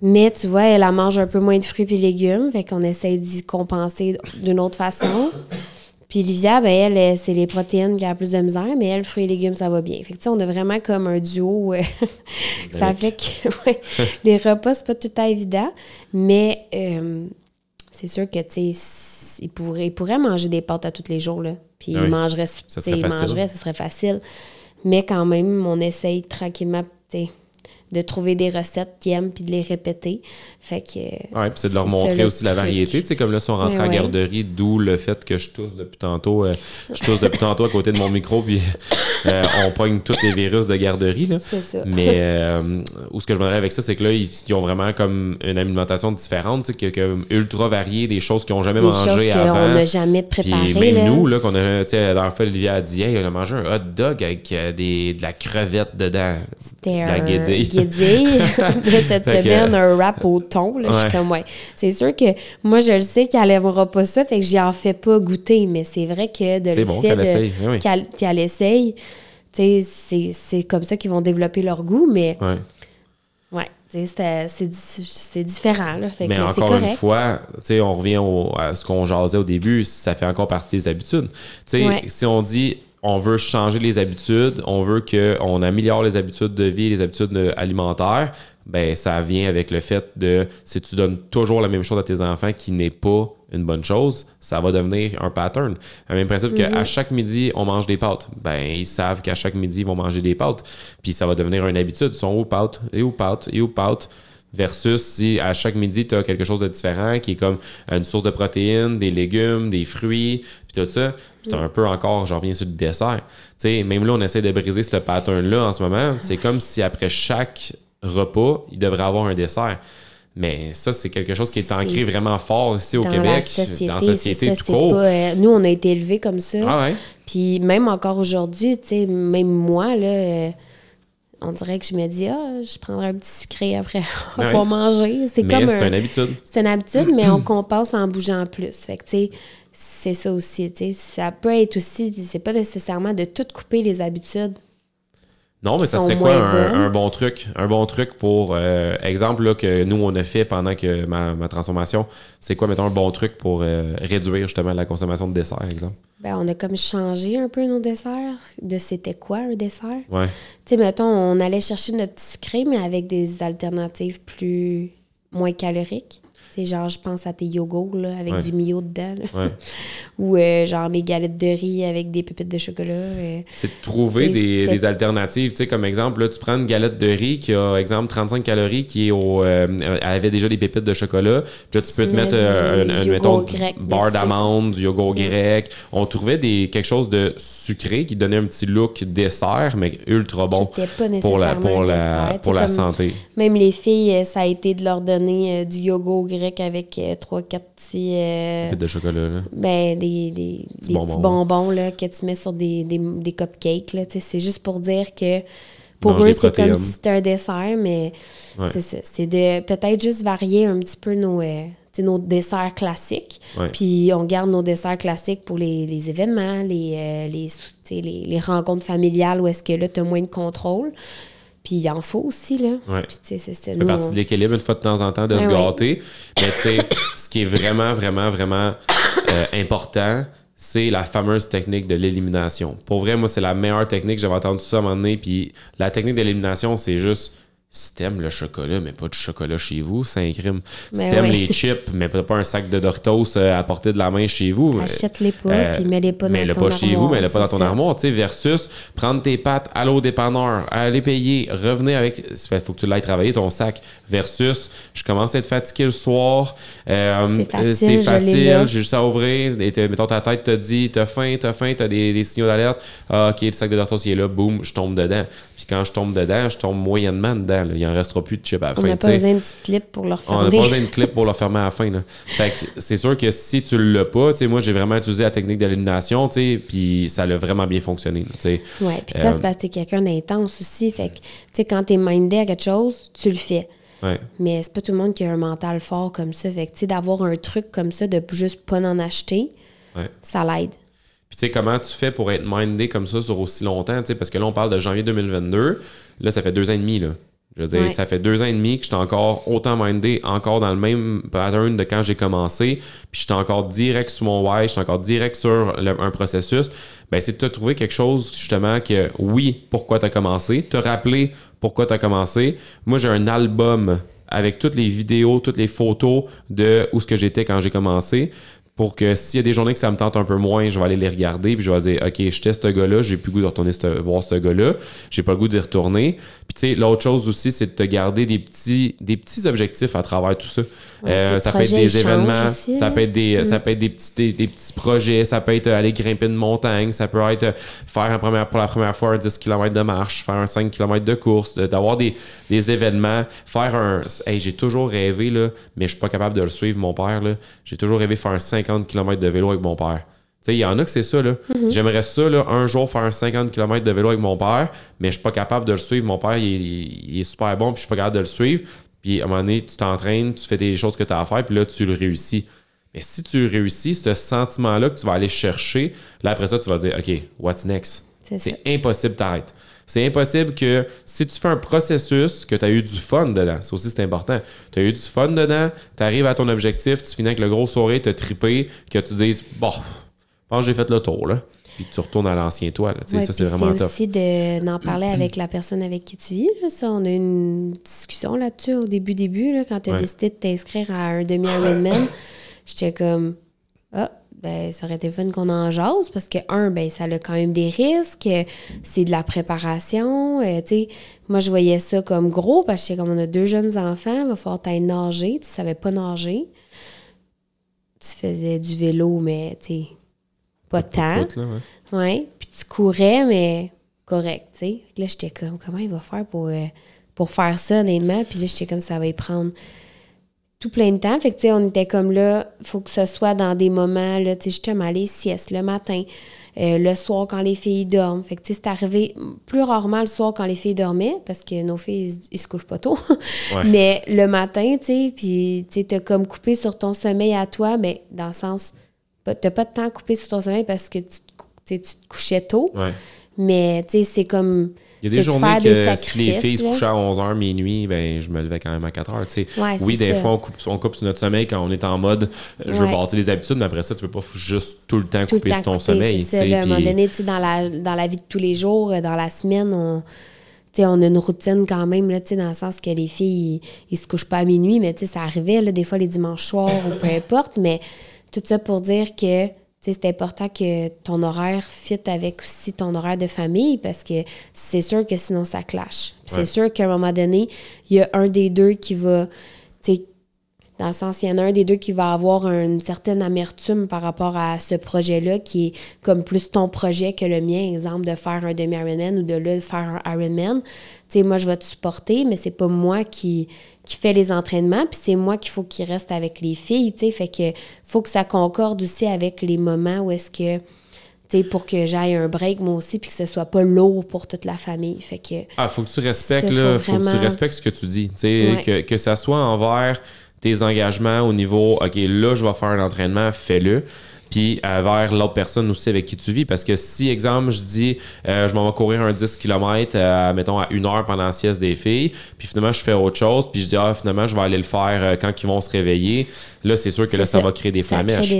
Mais tu vois, elle mange un peu moins de fruits et légumes, fait qu'on essaie d'y compenser d'une autre façon. Puis Livia, ben elle, c'est les protéines qui a plus de misère, mais elle, fruits et légumes, ça va bien. Fait que tu sais, on a vraiment comme un duo. Ça fait que les repas, c'est pas tout le temps évident, mais c'est sûr que tu sais, il pourrait manger des pâtes à tous les jours, là. Puis il mangerait, ça serait facile. Mais quand même, on essaye tranquillement, tu sais, de trouver des recettes qu'ils aiment puis de les répéter. Fait que... Oui, puis c'est de leur montrer aussi la variété. Tu sais, comme là, si on rentre en garderie, d'où le fait que je tousse depuis tantôt. Je tousse depuis tantôt à côté de mon micro, puis on pogne tous les virus de garderie. Là. C'est ça. Mais où ce que je m'en allais avec ça, c'est que là, ils ont vraiment comme une alimentation différente, tu sais, ultra variée, des choses qu'ils n'ont jamais mangées avant. Qu'on n'a jamais préparées. Puis même nous, là, qu'on a, tu sais, la dernière fois, Olivia a dit, hey, on a mangé un hot dog avec de la crevette dedans. C'était de la guédille. De cette semaine, un wrap au thon. Là, je suis comme, c'est sûr que moi, je le sais qu'elle n'aimera pas ça, fait que j'y en fais pas goûter, mais c'est vrai que qu'elle essaye, c'est comme ça qu'ils vont développer leur goût, mais c'est différent. Là, fait mais que encore correct. Une fois, on revient à ce qu'on jasait au début, ça fait encore partie des habitudes. Si on dit... On veut changer les habitudes, on veut qu'on améliore les habitudes de vie, les habitudes alimentaires, ben ça vient avec le fait de, si tu donnes toujours la même chose à tes enfants qui n'est pas une bonne chose, ça va devenir un pattern. Le même principe qu'à chaque midi, on mange des pâtes. Ben, ils savent qu'à chaque midi, ils vont manger des pâtes. Puis ça va devenir une habitude. Ils sont où pâtes, et où pâtes, et où pâtes. Versus si à chaque midi, tu as quelque chose de différent qui est comme une source de protéines, des légumes, des fruits, puis tout ça. C'est un peu encore, j'en reviens sur le dessert. T'sais, même là, on essaie de briser ce pattern-là en ce moment. C'est comme si après chaque repas, il devrait avoir un dessert. Mais ça, c'est quelque chose qui est ancré vraiment fort ici au Québec, dans la société tout court. Nous, on a été élevés comme ça. Ah ouais. Puis même encore aujourd'hui, même moi, là... on dirait que je me dis, je prendrai un petit sucré après avoir mangé. C'est une habitude. C'est une habitude, mais on compense en bougeant plus. Fait que, tu sais, c'est ça aussi. Tu sais, ça peut être aussi, c'est pas nécessairement de tout couper les habitudes. Non, mais ça serait quoi un bon truc? Un bon truc pour, exemple, là, que nous, on a fait pendant que ma transformation, c'est quoi, mettons, un bon truc pour réduire justement la consommation de dessert, exemple? Ben, on a comme changé un peu nos desserts, de c'était quoi un dessert. Ouais. Tu sais, mettons, on allait chercher notre petit sucré, mais avec des alternatives moins caloriques. Tu sais, genre, je pense à tes yogos, là, avec du Mio dedans, là. Ou genre mes galettes de riz avec des pépites de chocolat. C'est de trouver des alternatives. Tu sais, comme exemple, là, tu prends une galette de riz qui a, exemple, 35 calories, qui est elle avait déjà des pépites de chocolat. Puis là, tu peux te mettre mettons, beurre d'amande, du yogourt grec. On trouvait quelque chose de sucré qui donnait un petit look dessert, mais ultra bon pour la santé. Même les filles, ça a été de leur donner du yogourt grec avec 3-4 petits... pépites de chocolat, là. Ben, des petits bonbons là, que tu mets sur des cupcakes. Là, c'est juste pour dire que pour eux, c'est comme si c'était un dessert, mais c'est ça. C'est de peut-être juste varier un petit peu nos desserts classiques. Puis on garde nos desserts classiques pour les événements, les rencontres familiales où est-ce que là, tu as moins de contrôle. Puis il en faut aussi, là. Puis, ça fait partie de l'équilibre, une fois de temps en temps, de se gâter. Mais tu sais, ce qui est vraiment, vraiment, vraiment important, c'est la fameuse technique de l'élimination. Pour vrai, moi, c'est la meilleure technique. J'avais entendu ça à un moment donné. Puis la technique de l'élimination, c'est juste... Si t'aimes le chocolat, mais pas du chocolat chez vous, c'est un crime. Si t'aimes les chips, mais pas un sac de Doritos à portée de la main chez vous. Achète-les pas, puis mets-les pas dans ton armoire. Mets-les pas chez vous, mets-les pas dans ton armoire. Tu sais, versus prendre tes pâtes, aller au dépanneur, aller payer, revenir avec... Il faut que tu l'ailles travailler, ton sac. Versus, je commence à être fatigué le soir. C'est facile, j'ai juste à ouvrir. Mettons, ta tête te dit, t'as faim, t'as des signaux d'alerte. Ah, OK, le sac de Doritos, il est là, boum, je tombe dedans. Puis quand je tombe dedans, je tombe moyennement dedans. temps. Là. Il en restera plus de chips à la fin. On n'a pas besoin de petite clip pour leur fermer. On n'a pas besoin de clip pour le fermer à la fin. Là. Fait que c'est sûr que si tu l'as pas, moi j'ai vraiment utilisé la technique d'élimination, puis ça a vraiment bien fonctionné. Oui, puis toi, c'est parce que t'es quelqu'un d'intense aussi. Fait que quand t'es mindé à quelque chose, tu le fais. Ouais. Mais c'est pas tout le monde qui a un mental fort comme ça. Fait que d'avoir un truc comme ça, de juste pas en acheter, ça l'aide. Puis tu sais, comment tu fais pour être mindé comme ça sur aussi longtemps? Parce que là, on parle de janvier 2022. Là, ça fait 2 ans et demi, là. Je veux dire, ça fait 2 ans et demi que j'étais encore autant mindé, encore dans le même pattern de quand j'ai commencé. Puis j'étais encore direct sur mon why, j'étais encore direct sur un processus. Ben, c'est de te trouver quelque chose, justement, que oui, pourquoi tu as commencé, te rappeler pourquoi tu as commencé. Moi, j'ai un album avec toutes les vidéos, toutes les photos de où ce que j'étais quand j'ai commencé. Pour que s'il y a des journées que ça me tente un peu moins, je vais aller les regarder puis je vais dire OK, je teste ce gars-là, j'ai plus le goût de retourner voir ce gars-là, j'ai pas le goût d'y retourner. Puis tu sais, l'autre chose aussi, c'est de te garder des petits objectifs à travers tout ça. Ça peut être des événements, aussi, ça peut être des petits projets, ça peut être aller grimper une montagne, ça peut être faire pour la première fois un 10 km de marche, faire un 5 km de course, d'avoir des événements, faire un... Hey, j'ai toujours rêvé, là, mais je suis pas capable de le suivre, mon père, là. J'ai toujours rêvé de faire un 50 km de vélo avec mon père. Tu sais, il y en a que c'est ça, là. J'aimerais ça, là, un jour faire un 50 km de vélo avec mon père, mais je suis pas capable de le suivre. Mon père, il est super bon, puis je suis pas capable de le suivre. Puis à un moment donné, tu t'entraînes, tu fais des choses que tu as à faire, puis là, tu le réussis. Mais si tu réussis, ce sentiment-là que tu vas aller chercher, là, après ça, tu vas dire, OK, what's next? C'est impossible t'arrêtes. C'est impossible que si tu fais un processus, que tu as eu du fun dedans, ça aussi c'est important. Tu as eu du fun dedans, tu arrives à ton objectif, tu finis avec le gros sourire, tu as trippé, que tu dises, bon, je pense que j'ai fait le tour, là. Puis tu retournes à l'ancien toi. Là, ça, c'est vraiment top. C'est aussi d'en parler avec la personne avec qui tu vis. Là, ça, on a eu une discussion là-dessus au début, là, quand tu as décidé de t'inscrire à un demi-Ironman. J'étais comme, ça aurait été fun qu'on en jase parce que, ça a quand même des risques, c'est de la préparation. Moi, je voyais ça comme gros parce que comme on a 2 jeunes enfants, il va falloir t'aller nager. Tu savais pas nager. Tu faisais du vélo, mais pas tant. Ouais. Puis tu courais, mais correct, tu sais. Là, j'étais comme, comment il va faire pour faire ça, honnêtement? Puis là, j'étais comme, ça va y prendre tout plein de temps. Fait que, tu sais, on était comme là, il faut que ce soit dans des moments, là, tu sais, justement, les siestes, le matin, le soir quand les filles dorment. Fait que, tu sais, c'est arrivé plus rarement le soir quand les filles dormaient, parce que nos filles, ils se couchent pas tôt. Mais le matin, tu sais, puis, tu sais, t'as comme coupé sur ton sommeil à toi, mais dans le sens... T'as pas de temps coupé sur ton sommeil parce que tu te couchais tôt. Ouais. Mais, tu sais, c'est comme... Il y a des journées que si les filles se couchaient à 11h, minuit, ben je me levais quand même à 4h. Tu sais. Ouais, oui, des fois, on coupe sur notre sommeil quand on est en mode je veux bâtir les habitudes, mais après ça, tu peux pas juste tout le temps couper sur ton sommeil. C'est ça, à un moment donné, tu sais, dans la vie de tous les jours, dans la semaine, on a une routine quand même, là, dans le sens que les filles, ils se couchent pas à minuit, mais ça arrivait, là, des fois, les dimanches soirs ou peu importe, mais... Tout ça pour dire que c'est important que ton horaire fit avec aussi ton horaire de famille parce que c'est sûr que sinon ça clash. C'est sûr qu'à un moment donné, il y a un des deux qui va, dans le sens, il y en a un des deux qui va avoir une certaine amertume par rapport à ce projet-là qui est comme plus ton projet que le mien, exemple, de faire un demi-Ironman ou de faire un Ironman. Moi, je vais te supporter, mais c'est pas moi qui fait les entraînements, puis c'est moi qu'il faut qu'il reste avec les filles, fait que faut que ça concorde aussi avec les moments où est-ce que, pour que j'aille un break moi aussi, puis que ce soit pas lourd pour toute la famille, fait que... faut que tu respectes, là, faut que tu respectes ce que tu dis, que ça soit envers tes engagements au niveau, OK, là, je vais faire un entraînement, fais-le. Puis vers l'autre personne aussi avec qui tu vis. Parce que si, exemple, je dis je m'en vais courir un 10 km, mettons, à 1 heure pendant la sieste des filles, puis finalement, je fais autre chose, puis je dis, finalement, je vais aller le faire quand ils vont se réveiller. Là, c'est sûr que là, ça va créer des flamèches.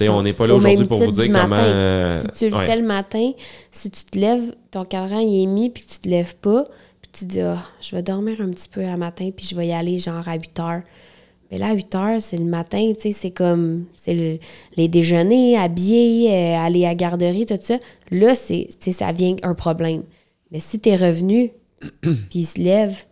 On n'est pas là aujourd'hui pour vous dire comment... si tu le fais le matin, si tu te lèves, ton cadran il est mis, puis que tu te lèves pas, puis tu dis, je vais dormir un petit peu à matin, puis je vais y aller genre à 8 heures. Mais là, à 8 heures, c'est le matin, tu sais, c'est comme les déjeuners, habiller, aller à la garderie, tout ça. Là, ça vient un problème. Mais si t'es revenu, puis il se lève, tu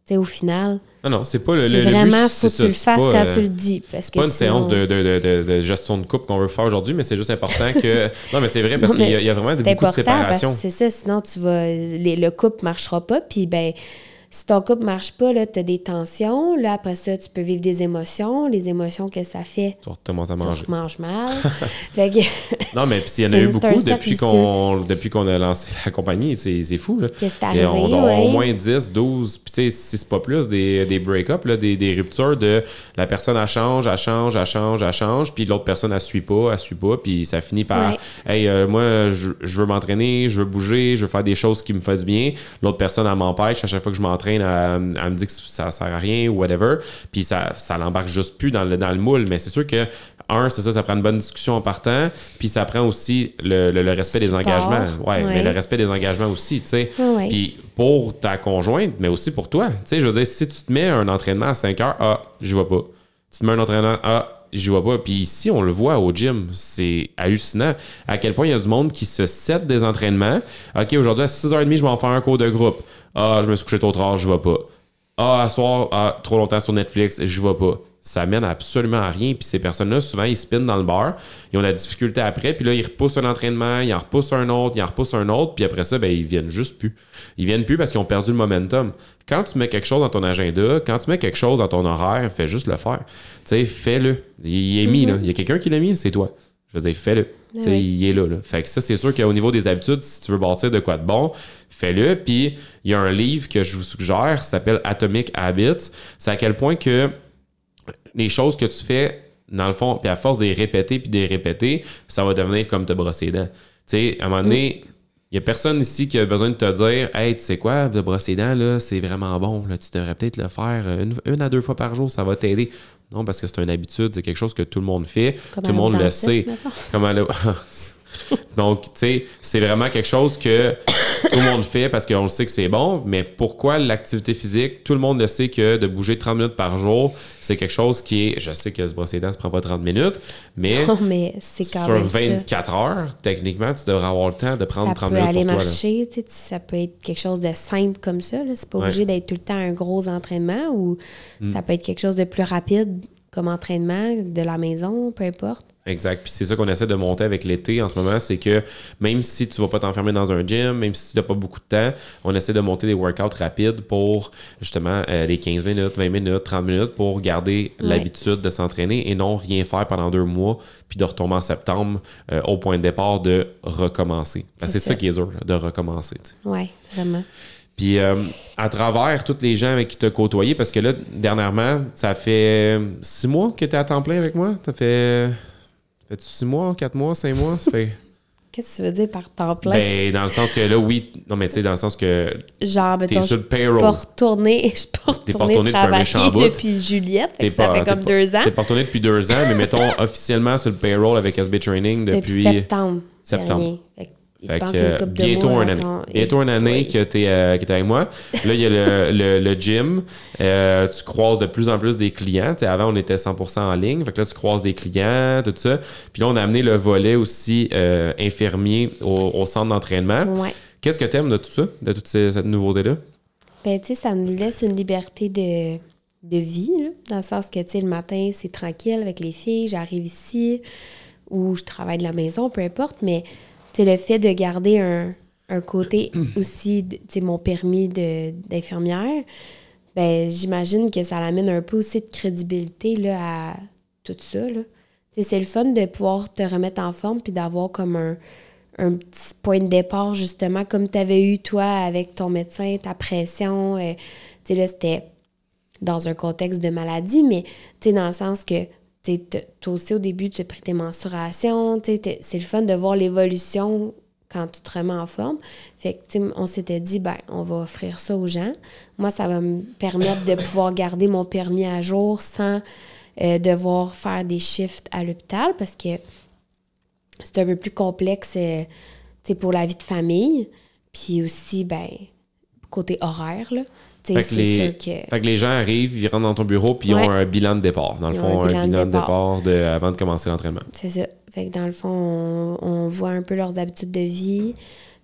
sais, au final... Non, c'est pas le vraiment, il faut que tu le fasses quand tu le dis. C'est pas une séance de gestion de couple qu'on veut faire aujourd'hui, mais c'est juste important que... Non, mais c'est vrai, parce qu'il y a vraiment beaucoup de séparation. C'est ça, sinon, le couple marchera pas, puis ben si ton couple marche pas, là, t'as des tensions. Là, après ça, tu peux vivre des émotions. Les émotions que ça fait, Tu recommences à manger. tu manges mal. Fait que... Non, mais puis il y en a eu beaucoup depuis qu'on a lancé la compagnie. C'est fou, là. Qu'est-ce qui t'est arrivé, on doit avoir au moins 10, 12, puis tu sais, si c'est pas plus, des break-ups, là, des ruptures de la personne, elle change, puis l'autre personne, elle suit pas, puis ça finit par hey, moi, je veux m'entraîner, je veux bouger, je veux faire des choses qui me fassent bien. L'autre personne, elle m'empêche. À chaque fois que je m'entraîne, elle me dit que ça sert à rien ou whatever. Puis ça l'embarque juste plus dans le moule. Mais c'est sûr que, c'est ça prend une bonne discussion en partant. Puis ça prend aussi le respect des engagements. Mais le respect des engagements aussi, tu sais. Puis pour ta conjointe, mais aussi pour toi. Tu sais, je veux dire, si tu te mets un entraînement à 5 heures, j'y vais pas. Tu te mets un entraînement, j'y vois pas. Puis ici, on le voit au gym. C'est hallucinant à quel point il y a du monde qui se set des entraînements. OK, aujourd'hui, à 6h30, je vais en faire un cours de groupe. Je me suis couché trop tard, je vais pas. À soir, trop longtemps sur Netflix, je vais pas. Ça mène absolument à rien. Puis ces personnes-là, souvent, ils spinent dans le bar. Ils ont la difficulté après. Puis là, ils repoussent un entraînement, ils en repoussent un autre, Puis après ça, ils viennent juste plus. Ils viennent plus parce qu'ils ont perdu le momentum. Quand tu mets quelque chose dans ton agenda, quand tu mets quelque chose dans ton horaire, fais juste le faire. Tu sais, fais-le. Il est mis, là. Il y a quelqu'un qui l'a mis, c'est toi. Je veux dire, fais-le. Tu sais, il est là. Fait que ça, c'est sûr qu'au niveau des habitudes, si tu veux bâtir de quoi de bon, fais-le. Puis, il y a un livre que je vous suggère, ça s'appelle Atomic Habits. C'est à quel point que les choses que tu fais, dans le fond, puis à force de les répéter, ça va devenir comme te brosser les dents. Tu sais, à un moment donné, il n'y a personne ici qui a besoin de te dire « Hey, tu sais quoi, te brosser les dents, là, c'est vraiment bon. Là, tu devrais peut-être le faire une à deux fois par jour, ça va t'aider. » Non, parce que c'est une habitude, c'est quelque chose que tout le monde fait, tout le monde le sait. Donc, tu sais, c'est vraiment quelque chose que tout le monde fait parce qu'on le sait que c'est bon, mais pourquoi l'activité physique? Tout le monde le sait que de bouger 30 minutes par jour, c'est quelque chose qui est... Je sais que se brosser les dents, ça prend pas 30 minutes, mais, non, mais c'est quand sur même 24 ça. heures, techniquement, tu devrais avoir le temps de prendre 30 minutes pour toi. Ça peut aller marcher, ça peut être quelque chose de simple comme ça. Là. C'est pas obligé d'être tout le temps un gros entraînement ou ça peut être quelque chose de plus rapide comme entraînement, de la maison, peu importe. Exact. Puis c'est ça qu'on essaie de monter avec l'été en ce moment, c'est que même si tu vas pas t'enfermer dans un gym, même si tu n'as pas beaucoup de temps, on essaie de monter des workouts rapides pour justement les 15 minutes, 20 minutes, 30 minutes pour garder l'habitude de s'entraîner et non rien faire pendant 2 mois puis de retomber en septembre au point de départ de recommencer. C'est ça qui est dur, de recommencer. Oui, vraiment. Puis à travers tous les gens avec qui tu as côtoyé, parce que là, dernièrement, ça fait 6 mois que tu es à temps plein avec moi? Ça fait... Fais-tu 6 mois, 4 mois, 5 mois? Ça fait... Qu'est-ce que tu veux dire par temps plein? Ben, dans le sens que là, oui. Non, mais tu sais, dans le sens que genre, t'es sur le payroll. Je peux retourner travailler depuis Juliette. Ça fait comme 2 ans. T'es pas retourné depuis 2 ans, mais mettons officiellement sur le payroll avec SB Training depuis septembre. Fait que bientôt une année que t'es avec moi. Là, il y a le gym. Tu croises de plus en plus des clients. T'sais, avant, on était 100% en ligne. Fait que là, tu croises des clients, tout ça. Puis là, on a amené le volet aussi infirmier au centre d'entraînement. Ouais. Qu'est-ce que t'aimes de tout ça, de toute cette nouveauté-là? Ben, tu sais, ça nous laisse une liberté de vie, là, dans le sens que, tu sais, le matin, c'est tranquille avec les filles. J'arrive ici ou je travaille de la maison, peu importe, mais... C'est le fait de garder un côté aussi, tu sais, mon permis d'infirmière, ben j'imagine que ça l'amène un peu aussi de crédibilité là, à tout ça. Là. C'est le fun de pouvoir te remettre en forme puis d'avoir comme un petit point de départ, justement, comme tu avais eu, toi, avec ton médecin, ta pression. Tu sais, là, c'était dans un contexte de maladie, mais tu sais, dans le sens que toi aussi, au début, tu as pris tes mensurations. C'est le fun de voir l'évolution quand tu te remets en forme. Fait que, on s'était dit, ben, on va offrir ça aux gens. Moi, ça va me permettre de pouvoir garder mon permis à jour sans devoir faire des shifts à l'hôpital parce que c'est un peu plus complexe pour la vie de famille. Puis aussi, ben, côté horaire, là. Fait que les gens arrivent, ils rentrent dans ton bureau puis ils ont un bilan de départ. Dans le fond, un bilan de départ avant de commencer l'entraînement. C'est ça. Fait que dans le fond, on voit un peu leurs habitudes de vie.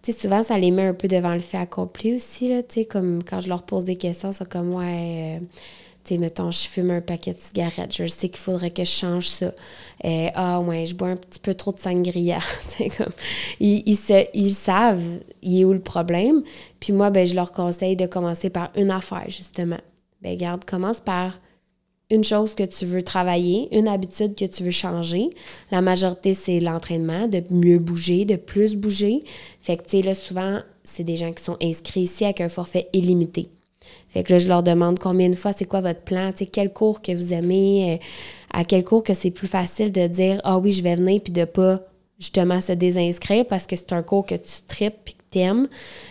tu sais, souvent, ça les met un peu devant le fait accompli aussi, là, tu sais, comme quand je leur pose des questions, c'est comme, ouais, tu sais, mettons, je fume un paquet de cigarettes, je sais qu'il faudrait que je change ça. Ah, ouais, je bois un petit peu trop de sangria. Tu sais, comme, ils savent, il est où le problème. Puis moi, ben, je leur conseille de commencer par une affaire, justement. Ben, regarde, commence par une chose que tu veux travailler, une habitude que tu veux changer. La majorité, c'est l'entraînement, de mieux bouger, de plus bouger. Fait que, tu sais, là, souvent, c'est des gens qui sont inscrits ici avec un forfait illimité. Fait que là, je leur demande combien de fois, c'est quoi votre plan, tu sais, quel cours que vous aimez, à quel cours que c'est plus facile de dire « Ah oui, je vais venir » puis de pas, justement, se désinscrire parce que c'est un cours que tu tripes puis que t'aimes.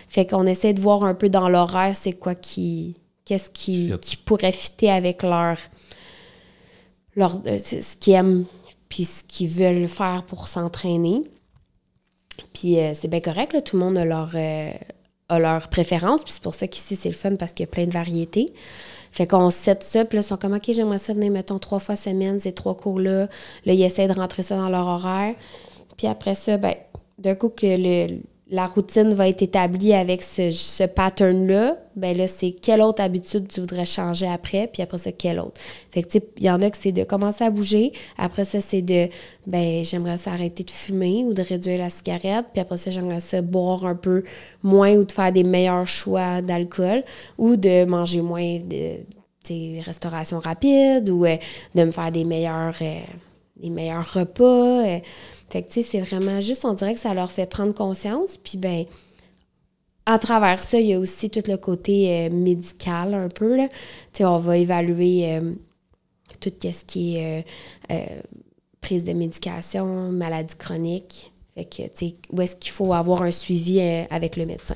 Fait qu'on essaie de voir un peu dans l'horaire, c'est quoi qu'est-ce qui pourrait fitter avec ce qu'ils aiment puis ce qu'ils veulent faire pour s'entraîner. Puis c'est bien correct, là, tout le monde a leur préférence, puis c'est pour ça qu'ici, c'est le fun parce qu'il y a plein de variétés. Fait qu'on set ça, puis là, ils sont comme, OK, j'aimerais ça venir, mettons, 3 fois semaine, ces 3 cours-là. Là, ils essaient de rentrer ça dans leur horaire. Puis après ça, ben d'un coup que la routine va être établie avec ce pattern-là, ben là, c'est quelle autre habitude tu voudrais changer après, puis après ça, quelle autre. Fait que, tu sais, il y en a que c'est de commencer à bouger. Après ça, c'est de, ben j'aimerais ça arrêter de fumer ou de réduire la cigarette. Puis après ça, j'aimerais ça boire un peu moins ou de faire des meilleurs choix d'alcool ou de manger moins de, tu sais, restauration rapide ou de me faire des meilleurs repas. Fait que, tu sais, c'est vraiment juste, on dirait que ça leur fait prendre conscience. Puis, ben à travers ça, il y a aussi tout le côté médical un peu, là. Tu sais, on va évaluer tout ce qui est prise de médication, maladie chronique. Fait que, tu sais, où est-ce qu'il faut avoir un suivi avec le médecin.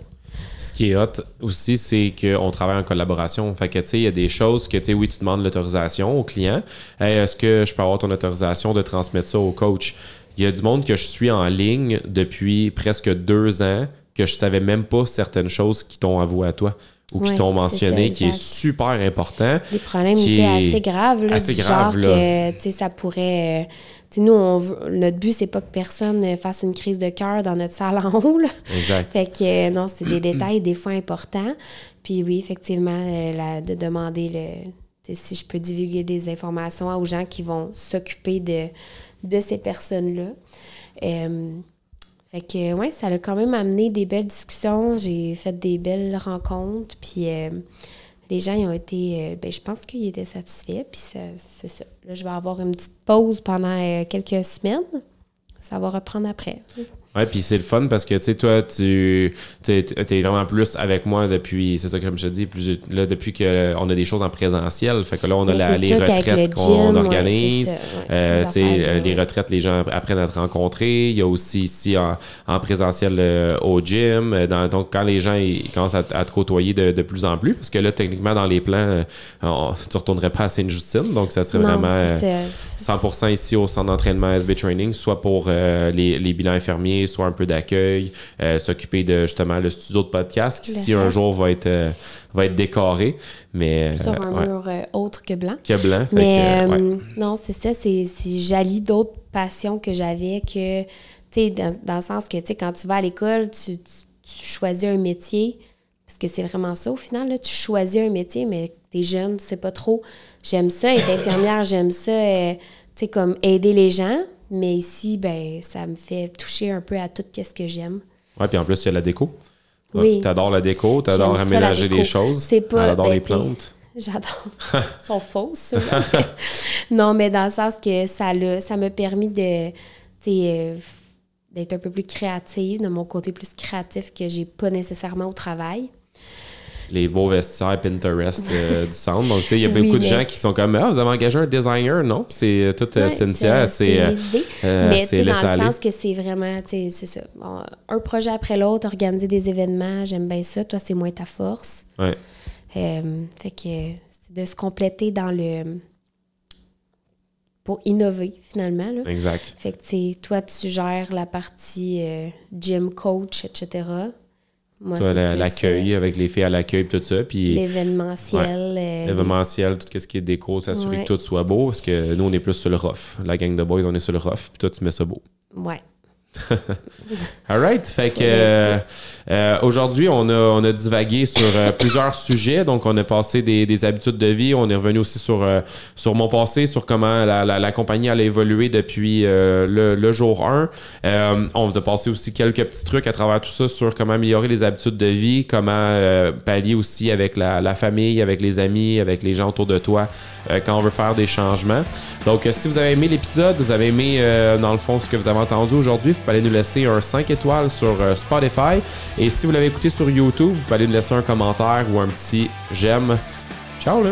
Ce qui est hot aussi, c'est qu'on travaille en collaboration. Fait que, tu sais, il y a des choses que, tu sais, oui, tu demandes l'autorisation au client. Hey, est-ce que je peux avoir ton autorisation de transmettre ça au coach? Il y a du monde que je suis en ligne depuis presque 2 ans que je savais même pas certaines choses qui t'ont avoué à toi ou qui t'ont mentionné, ça, qui est super important. Des problèmes assez graves, là, assez du grave, genre là. Que, tu sais, ça pourrait... tu sais, nous, notre but, c'est pas que personne fasse une crise de cœur dans notre salon, là. Exact. Fait que, non, c'est des détails des fois importants. Puis oui, effectivement, de demander si je peux divulguer des informations aux gens qui vont s'occuper de ces personnes-là. Fait que, ouais, ça a quand même amené des belles discussions. J'ai fait des belles rencontres. Puis les gens, ils ont été... je pense qu'ils étaient satisfaits. Puis c'est ça. Là, je vais avoir une petite pause pendant quelques semaines. Ça va reprendre après. Ouais, puis c'est le fun parce que, tu sais, toi, t'es vraiment plus avec moi depuis, c'est ça comme je te dis, là, depuis qu'on a des choses en présentiel. Fait que là, on a les retraites qu'on organise. Tu sais, les retraites, les gens apprennent à te rencontrer. Il y a aussi ici en présentiel au gym. Donc, quand les gens ils commencent à te côtoyer de plus en plus, parce que là, techniquement, dans les plans, tu retournerais pas à Sainte-Justine. Donc, ça serait vraiment 100% ici au centre d'entraînement SB Training, soit pour les bilans infirmiers, soit un peu d'accueil, s'occuper de justement le studio de podcast qui, si un jour va être décoré. Mais, sur un mur autre que blanc. Que blanc. Non, c'est ça. J'allie d'autres passions que j'avais que, tu sais, dans le sens que, tu sais, quand tu vas à l'école, tu choisis un métier. Parce que c'est vraiment ça, au final, là, tu choisis un métier, mais t'es jeune, tu sais pas trop. J'aime ça, être infirmière, j'aime ça, tu sais, comme aider les gens. Mais ici, ben ça me fait toucher un peu à tout ce que j'aime. Oui, puis en plus, il y a la déco. Oui. T'adores la déco, t'adores aménager les choses. C'est pas... T'adores les plantes. J'adore. Elles sont fausses, ceux-là. Non, mais dans le sens que ça m'a permis de, d'être un peu plus créative, de mon côté plus créatif que j'ai pas nécessairement au travail. Les beaux vestiaires Pinterest du centre. Donc, tu sais, il y a beaucoup de gens qui sont comme « Ah, vous avez engagé un designer? » Non, c'est tout Cynthia. C'est mes idées. Mais, tu sais, dans le sens que c'est vraiment, tu sais, c'est ça. Bon, un projet après l'autre, organiser des événements, j'aime bien ça. Toi, c'est moins ta force. Ouais. Fait que c'est de se compléter dans pour innover, finalement. Là. Exact. Fait que, tu sais, toi, tu gères la partie gym coach, etc., moi, toi, l'accueil avec les filles à l'accueil et tout ça. Puis l'événementiel. L'événementiel, tout ce qui est déco, s'assurer que tout soit beau. Parce que nous, on est plus sur le rough. La gang de boys, on est sur le rough. Puis toi, tu mets ça beau. Ouais. Alright, fait que aujourd'hui on a divagué sur plusieurs sujets, donc on a passé des habitudes de vie, on est revenu aussi sur mon passé, sur comment la compagnie allait évoluer depuis le jour 1. On vous a passé aussi quelques petits trucs à travers tout ça sur comment améliorer les habitudes de vie, comment pallier aussi avec la famille, avec les amis, avec les gens autour de toi quand on veut faire des changements. Donc si vous avez aimé l'épisode, vous avez aimé dans le fond ce que vous avez entendu aujourd'hui, vous pouvez aller nous laisser un 5 étoiles sur Spotify. Et si vous l'avez écouté sur YouTube, vous pouvez aller nous laisser un commentaire ou un petit j'aime. Ciao là!